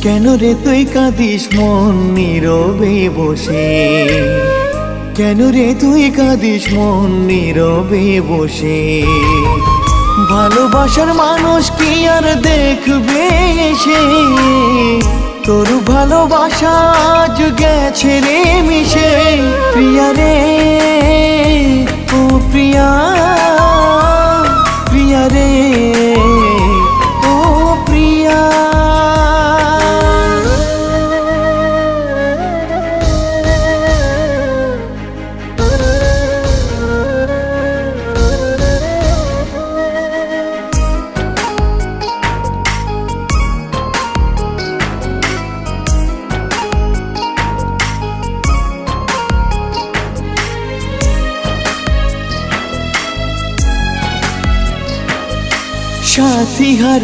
কেন রে তুই কাঁদিস মন নীরবে বসে, কেন রে তুই কাঁদিস মন নীরবে বসে। ভালোবাসার মানুষ কি আর দেখবে এসে, তোর ভালোবাসা আজ গেছে রে মিশে। প্রিয়া রে ও প্রিয়া, প্রিয়া রে ও প্রিয়া। সাথী হারা